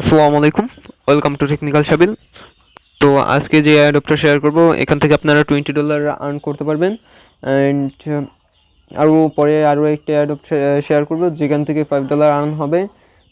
আসসালামু আলাইকুম, welcome to technical সাবিল। তো আজকে যে অ্যাডপ্টটা শেয়ার করব, এখান থেকে আপনারা $20 আর্ন করতে পারবেন। অ্যান্ড আরও পরে আরও একটা অ্যাডপ্ট শেয়ার করব যেখান থেকে $5 আর্ন হবে।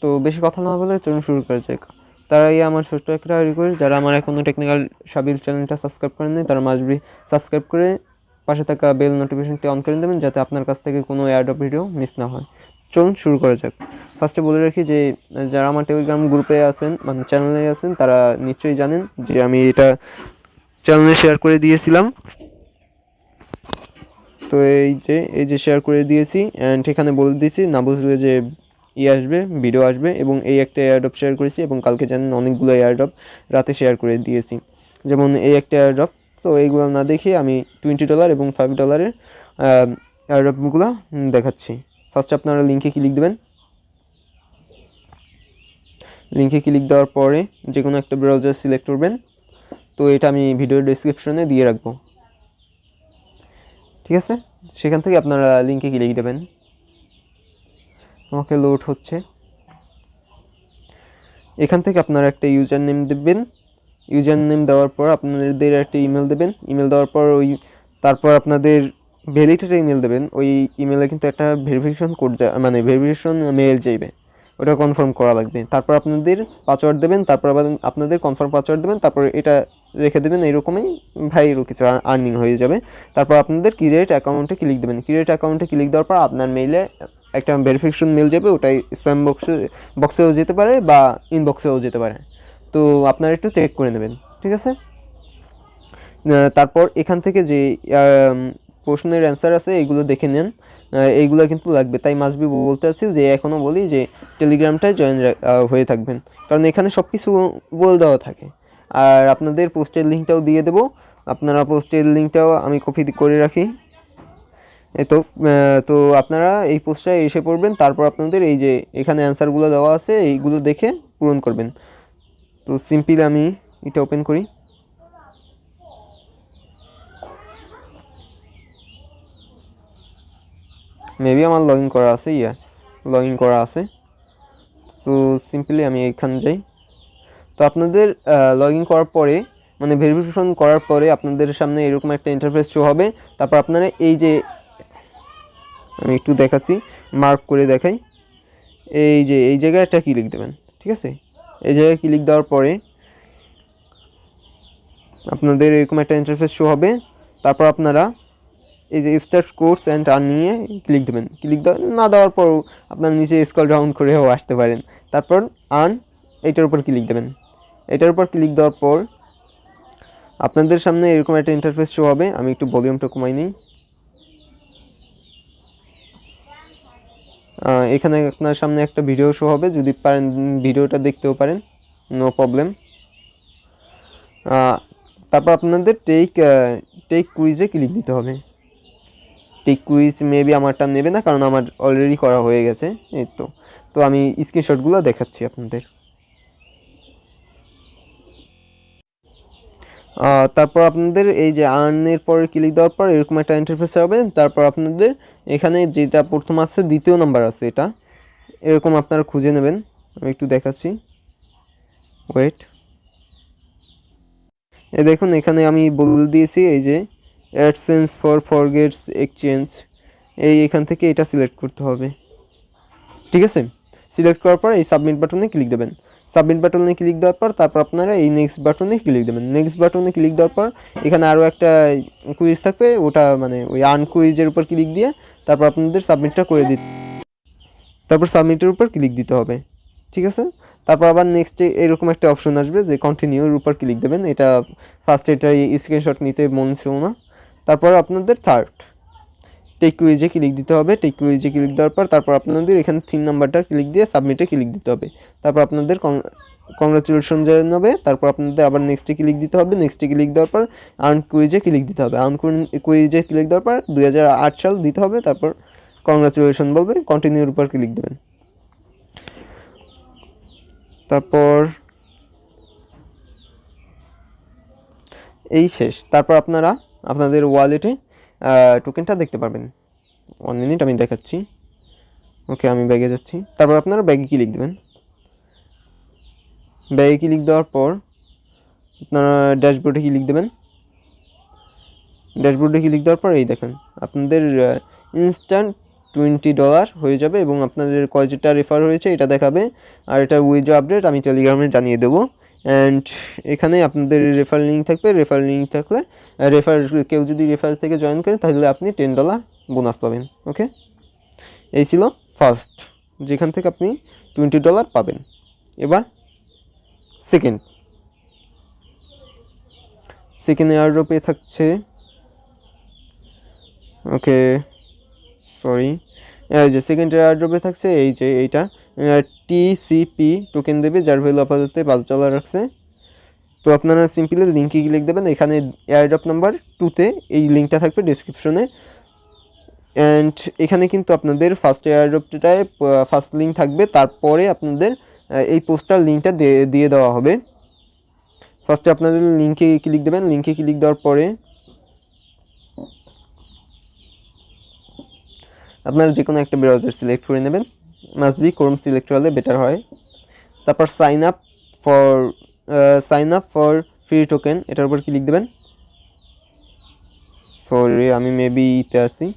তো বেশি কথা না বলে চলুন শুরু করা যাক। তার আগে আমার ছোট্ট একটা রিকোয়েস্ট, যারা আমার এখনও টেকনিক্যাল সাবিল চ্যানেলটা সাবস্ক্রাইব করেননি তারা মাস্টবি সাবস্ক্রাইব করে পাশে থাকা বেল নোটিফিকেশনটি অন করে দেবেন, যাতে আপনার কাছ থেকে কোনো অ্যাডপ ভিডিও মিস না হয়। চলুন শুরু করা যাক। ফার্স্টে বলে রাখি যে যারা আমার টেলিগ্রাম গ্রুপে আছেন মানে চ্যানেলে আছেন তারা নিশ্চয়ই জানেন যে আমি এটা চ্যানেলে শেয়ার করে দিয়েছিলাম। তো এই যে শেয়ার করে দিয়েছি, অ্যান্ড এখানে বলে দিয়েছি না বুঝলে যে আসবে, ভিডিও আসবে, এবং এই একটা এয়ারড্রপ শেয়ার করেছি, এবং কালকে জানেন অনেকগুলো এয়ারড্রপ রাতে শেয়ার করে দিয়েছি, যেমন এই একটা এয়ারড্রপ। তো এইগুলো না দেখে আমি $20 এবং $5 এয়ারড্রপগুলো দেখাচ্ছি। ফার্স্টে আপনারা লিঙ্কে ক্লিক দেবেন। লিঙ্কে ক্লিক দেওয়ার পরে যে কোনো একটা ব্রাউজার সিলেক্ট করবেন। তো এটা আমি ভিডিওর ডেসক্রিপশনে দিয়ে রাখবো, ঠিক আছে? সেখান থেকে আপনারা লিঙ্কে ক্লিক দেবেন। আমাকে লোড হচ্ছে। এখান থেকে আপনারা একটা ইউজার নেম দেবেন। ইউজার নেম দেওয়ার পর আপনাদের একটা ইমেল দেবেন। ইমেল দেওয়ার পর তারপর আপনাদের ভ্যালিডেটেড ইমেল দেবেন। ওই ইমেলে কিন্তু একটা ভেরিফিকেশন কোড মানে ভেরিফিকেশন মেল চাইবে, ওটা কনফার্ম করা লাগবে। তারপর আপনাদের পাসওয়ার্ড দেবেন, তারপর আবার আপনাদের কনফার্ম পাসওয়ার্ড দেবেন, তারপর এটা রেখে দেবেন। এইরকমই ভাইয়েরও কিছু আর্নিং হয়ে যাবে। তারপর আপনাদের ক্রিয়েট অ্যাকাউন্টে ক্লিক দেবেন। ক্রিয়েট অ্যাকাউন্টে ক্লিক দেওয়ার পর আপনার মেইলে একটা ভেরিফিকেশন মেল যাবে, ওটাই স্প্যাম বক্সেও যেতে পারে বা ইনবক্সেও যেতে পারে। তো আপনারা একটু চেক করে নেবেন, ঠিক আছে? তারপর এখান থেকে যে প্রশ্নের অ্যান্সার আছে এইগুলো দেখে নেন। এইগুলো কিন্তু লাগবে, তাই মাস্টবি বলতে আছি যে এখনও বলি যে টেলিগ্রামটায় জয়েন হয়ে থাকবেন, কারণ এখানে সব কিছু বলে দেওয়া থাকে। আর আপনাদের পোস্টের লিঙ্কটাও দিয়ে দেবো, আপনারা পোস্টের লিঙ্কটাও আমি কপি করে রাখি। তো আপনারা এই পোস্টটায় এসে পড়বেন, তারপর আপনাদের এই যে এখানে অ্যান্সারগুলো দেওয়া আছে এইগুলো দেখে পূরণ করবেন। তো সিম্পল আমি এটা ওপেন করি। মেবি আমার লগ ইন করা আছে, ইয়াস লগ ইন করা আছে। তো সিম্পলি আমি এখানে যাই। তো আপনাদের লগ ইন করার পরে মানে ভেরিফিকেশন করার পরে আপনাদের সামনে এরকম একটা ইন্টারফেস শো হবে। তারপর আপনারা এই যে আমি একটু দেখাচ্ছি, মার্ক করে দেখাই, এই যে এই জায়গায় একটা ক্লিক দেবেন, ঠিক আছে? এই জায়গায় ক্লিক দেওয়ার পরে আপনাদের এরকম একটা ইন্টারফেস শো হবে। তারপর আপনারা এই যে স্টার্ট কোর্স অ্যান্ড আর্নিংয়ে ক্লিক দেবেন। ক্লিক না দেওয়ার পরও আপনারা নিচে স্ক্রল ডাউন করেও আসতে পারেন। তারপর আর্ন এইটার উপর ক্লিক দেবেন। এটার উপর ক্লিক দেওয়ার পর আপনাদের সামনে এরকম একটা ইন্টারফেস শো হবে। আমি একটু ভলিউমটা কমাই নিই। এখানে আপনার সামনে একটা ভিডিও শো হবে, যদি পারেন ভিডিওটা দেখতেও পারেন, নো প্রবলেম। তারপর আপনাদের টেক কুইজে ক্লিক দিতে হবে। টেক কুইজ মেবি আমারটা নেবে না, কারণ আমার অলরেডি করা হয়ে গেছে। এই তো আমি স্ক্রিনশটগুলো দেখাচ্ছি আপনাদের। তারপর আপনাদের এই যে আর্নের পরে ক্লিক দেওয়ার পর এরকম একটা ইন্টারফেস হবে। তারপর আপনাদের এখানে যেটা প্রথম আছে, দ্বিতীয় নাম্বার আছে, এটা এরকম আপনারা খুঁজে নেবেন। আমি একটু দেখাচ্ছি, ওয়েট। এই দেখুন এখানে আমি বলে দিয়েছি এই যে অ্যাডসেন্স ফর ফরগেটস এক্সচেঞ্জ, এখান থেকে এটা সিলেক্ট করতে হবে, ঠিক আছে? সিলেক্ট করার পর এই সাবমিট বাটনে ক্লিক দেবেন। সাবমিট বাটনে ক্লিক দেওয়ার পর তারপর আপনারা এই নেক্সট বাটনে ক্লিক দেবেন। নেক্সট বাটনে ক্লিক দেওয়ার পর এখানে আরও একটা কুইজ থাকবে, ওটা মানে ওই আর্ন কুইজের উপর ক্লিক দিয়ে তারপর আপনাদের সাবমিটটা করে দিতে, তারপর সাবমিটের উপর ক্লিক দিতে হবে, ঠিক আছে? তারপর আবার নেক্সটে এরকম একটা অপশন আসবে যে কন্টিনিউর উপর ক্লিক দেবেন। এটা ফার্স্ট এটা স্ক্রিনশট নিতে মন ছিল না। তারপর আপনাদের থার্ড টেক কুইজে ক্লিক দিতে হবে। টেক কুইজে ক্লিক দেওয়ার পর তারপর আপনাদের এখানে 3 নাম্বারটা ক্লিক দিয়ে সাবমিটে ক্লিক দিতে হবে। তারপর আপনাদের কংগ্রাচুলেশন জানাবে। তারপর আপনাদের আবার নেক্সটে ক্লিক দিতে হবে। নেক্সটে ক্লিক দেওয়ার পর আর্ন কুইজে ক্লিক দিতে হবে। আর্ন কুইজে ক্লিক দেওয়ার পর 2008 সাল দিতে হবে। তারপর কংগ্রাচুলেশন বলবে, কন্টিনিউর উপর ক্লিক দেবেন। তারপর এই শেষ। তারপর আপনারা আপনাদের ওয়ালেটে টোকেনটা দেখতে পারবেন। 1 মিনিট আমি দেখাচ্ছি। ওকে, আমি ব্যাগে যাচ্ছি। তারপর আপনারা ব্যাগে ক্লিক দেবেন। ব্যয়ে ক্লিক দেওয়ার পর আপনারা ড্যাশবোর্ডে ক্লিক দেবেন। ড্যাশবোর্ডে ক্লিক দেওয়ার পর এই দেখেন আপনাদের ইনস্ট্যান্ট $20 হয়ে যাবে এবং আপনাদের কয়টা রেফার হয়েছে এটা দেখাবে। আর এটা উইথড্র আপডেট আমি টেলিগ্রামে জানিয়ে দেবো। অ্যান্ড এখানে আপনাদের রেফার লিঙ্ক থাকবে। রেফার লিঙ্ক থাকলে কেউ যদি রেফার থেকে জয়েন করেন তাহলে আপনি $10 বোনাস পাবেন। ওকে, এই ছিল ফার্স্ট, যেখান থেকে আপনি $20 পাবেন। এবার সেকেন্ড এয়ারড্রপে থাকছে, ওকে সরি, এই যে সেকেন্ড এয়ারড্রপে থাকছে এই যে এইটা টিসিপি টোকেন দেবে, যার ভ্যালু আপাতত $5 রাখছে। তো আপনারা সিম্পলি লিঙ্কে ক্লিক দেবেন। এখানে এয়ারড্রপ নাম্বার 2-তে এই লিঙ্কটা থাকবে ডিসক্রিপশনে। অ্যান্ড এখানে কিন্তু আপনাদের ফার্স্ট এয়ারড্রপটায় ফার্স্ট লিঙ্ক থাকবে, তারপরে আপনাদের এই পোস্টার লিঙ্কটা দিয়ে দেওয়া হবে। ফার্স্টে আপনাদের লিঙ্কে ক্লিক দেবেন। লিঙ্কে ক্লিক দেওয়ার পরে আপনারা যে কোনো একটা ব্রাউজার সিলেক্ট করে নেবেন, মাস্ট বি ক্রোম সিলেক্ট হলে বেটার হয়। তারপর sign up for free token, এটার উপর ক্লিক দেবেন। সরি আমি মেবি ইতে আসি,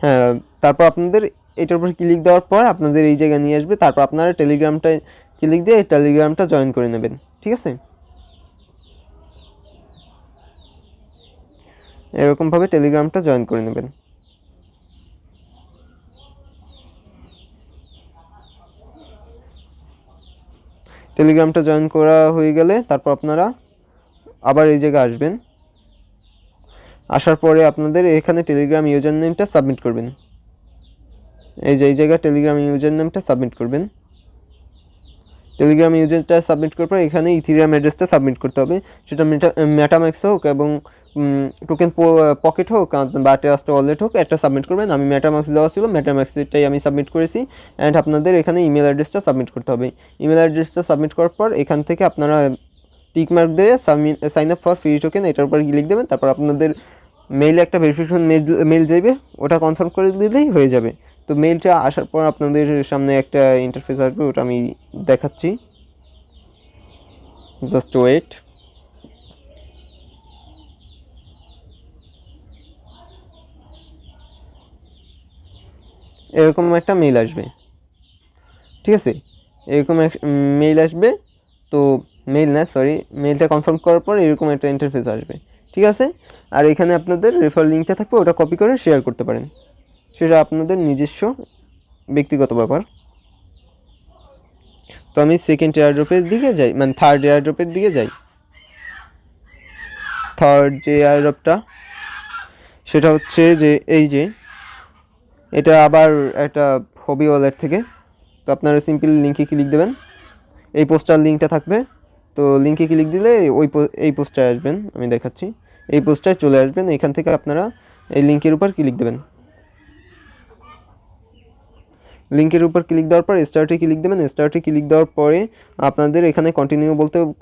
হ্যাঁ। তারপর আপনাদের এটার উপর ক্লিক দেওয়ার পর আপনাদের এই জায়গায় নিয়ে আসবে। তারপর আপনারা টেলিগ্রামটায় ক্লিক দিয়ে এই টেলিগ্রামটা জয়েন করে নেবেন, ঠিক আছে। এরকমভাবে টেলিগ্রামটা জয়েন করে নেবেন। টেলিগ্রামটা জয়েন করা হয়ে গেলে তারপর আপনারা আবার এই জায়গায় আসবেন। আসার পরে আপনাদের এখানে টেলিগ্রাম ইউজার নেমটা সাবমিট করবেন। এই যে এই জায়গায় টেলিগ্রাম ইউজার নেমটা সাবমিট করবেন। টেলিগ্রাম ইউজারটা সাবমিট করার পর এখানে ইথিরিয়াম অ্যাড্রেসটা সাবমিট করতে হবে। সেটা মেটাম্যাক্স হোক এবং টোকেন পকেট হোক বা ট্রাস্ট ওয়ালেট হোক, একটা সাবমিট করবেন। আমি মেটাম্যাক্স দেওয়া ছিল, মেটাম্যাক্সটাই আমি সাবমিট করেছি। অ্যান্ড আপনাদের এখানে ইমেল অ্যাড্রেসটা সাবমিট করতে হবে। ইমেল অ্যাড্রেসটা সাবমিট করার পর এখান থেকে আপনারা টিকমার্ক দিয়ে sign up for free token এটার উপর ক্লিক দেবেন। তারপর আপনাদের মেইলে একটা ভেরিফিকেশন মেইল যাবে, ওটা কনফার্ম করে দিলেই হয়ে যাবে। তো মেইলটা আসার পর আপনাদের সামনে একটা ইন্টারফেস আসবে, ওটা আমি দেখাচ্ছি, জাস্ট ওয়েট। এরকম একটা মেইল আসবে, ঠিক আছে। এরকম মেইল আসবে, তো মেইলটা কনফার্ম করার পর এরকম একটা ইন্টারফেস আসবে, ঠিক আছে। আর এখানে আপনাদের রেফার লিঙ্কটা থাকবে, ওটা কপি করে শেয়ার করতে পারেন। সেটা আপনাদের নিজস্ব ব্যক্তিগত ব্যাপার। তো আমি সেকেন্ড এয়ারড্রপের দিকে যাই, মানে থার্ড এয়ারড্রপের দিকে যাই। থার্ড যে এয়ারড্রপটা সেটা হচ্ছে যে এই যে এটা আবার একটা হবি ওয়ালেট থেকে। তো আপনারা সিম্পলি লিঙ্কে ক্লিক দেবেন, এই পোস্টার লিঙ্কটা থাকবে। তো লিঙ্কে ক্লিক দিলে এই পোস্টায় আসবেন, আমি দেখাচ্ছি। এই পোস্টায় চলে আসবেন, এখান থেকে আপনারা এই লিঙ্কের উপর ক্লিক দেবেন। লিঙ্কের উপর ক্লিক দেওয়ার পর স্টার্টে ক্লিক দেবেন। স্টার্টে ক্লিক দেওয়ার পরে আপনাদের এখানে কন্টিনিউ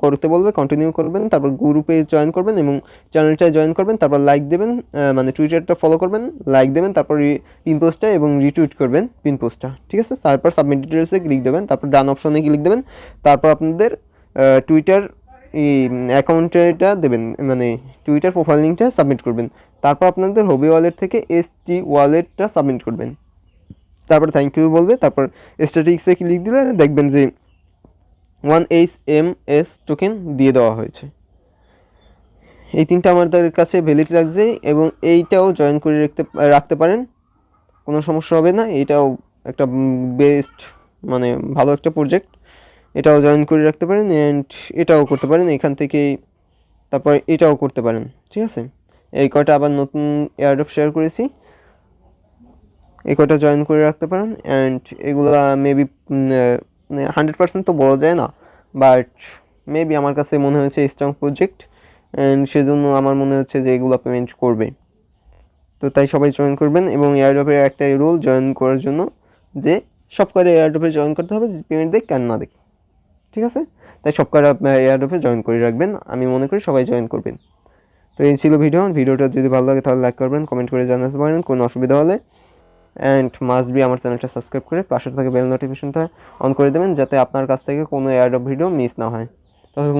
করতে বলবে, কন্টিনিউ করবেন। তারপর গ্রুপে জয়েন করবেন এবং চ্যানেলটায় জয়েন করবেন। তারপর লাইক দেবেন, মানে টুইটারটা ফলো করবেন, লাইক দেবেন। তারপর পিন পোস্টটা এবং রিটুইট করবেন পিন পোস্টটা, ঠিক আছে। তারপর সাবমিট ডিটেলসে ক্লিক দেবেন, তারপর ডান অপশনে ক্লিক দেবেন। তারপর আপনাদের টুইটার অ্যাকাউন্টটা দেবেন, মানে টুইটার প্রোফাইল লিঙ্কটা সাবমিট করবেন। তারপর আপনাদের হবি ওয়ালেট থেকে এসটি ওয়ালেটটা সাবমিট করবেন। তারপর থ্যাংক ইউ বলবে। তারপর স্ট্যাটিক্সে ক্লিক দিলে দেখবেন যে 1 টোকেন দিয়ে দেওয়া হয়েছে। এই তিনটা আমাদের কাছে ভ্যালিড লাগছে এবং এইটাও জয়েন করে রাখতে পারেন, কোনো সমস্যা হবে না। এটাও একটা বেস্ট, মানে ভালো একটা প্রজেক্ট, এটাও জয়েন করে রাখতে পারেন। অ্যান্ড এটাও করতে পারেন এখান থেকেই, তারপর এটাও করতে পারেন, ঠিক আছে। এই কয়টা আবার নতুন এয়ারড্রপ শেয়ার করেছি, এই কয়টা জয়েন করে রাখতে পারেন। অ্যান্ড এগুলা মেবি 100% তো বলা যায় না, বাট মেবি আমার কাছে মনে হয়েছে স্ট্রং প্রজেক্ট, অ্যান্ড সেজন্য আমার মনে হচ্ছে যে এগুলো পেমেন্ট করবে। তো তাই সবাই জয়েন করবেন। এবং এয়ারড্রপের একটাই রুল জয়েন করার জন্য, যে সব কয়টা এয়ারড্রপে জয়েন করতে হবে, পেমেন্ট দেখ কেন না দেখ, ঠিক আছে। তাই সব কয়টা এয়ারড্রপে জয়েন করে রাখবেন, আমি মনে করি সবাই জয়েন করবেন। তো এই ছিল ভিডিওটা যদি ভালো লাগে তাহলে লাইক করবেন, কমেন্ট করে জানাতে পারেন কোনো অসুবিধা হলে। অ্যান্ড মাস্ট বি আমার চ্যানেলটা সাবস্ক্রাইব করে পাশে থেকে বেল নোটিফিকেশনটা অন করে দেবেন, যাতে আপনার কাছ থেকে কোনো এয়ারড্রপ ভিডিও মিস না হয়। তখন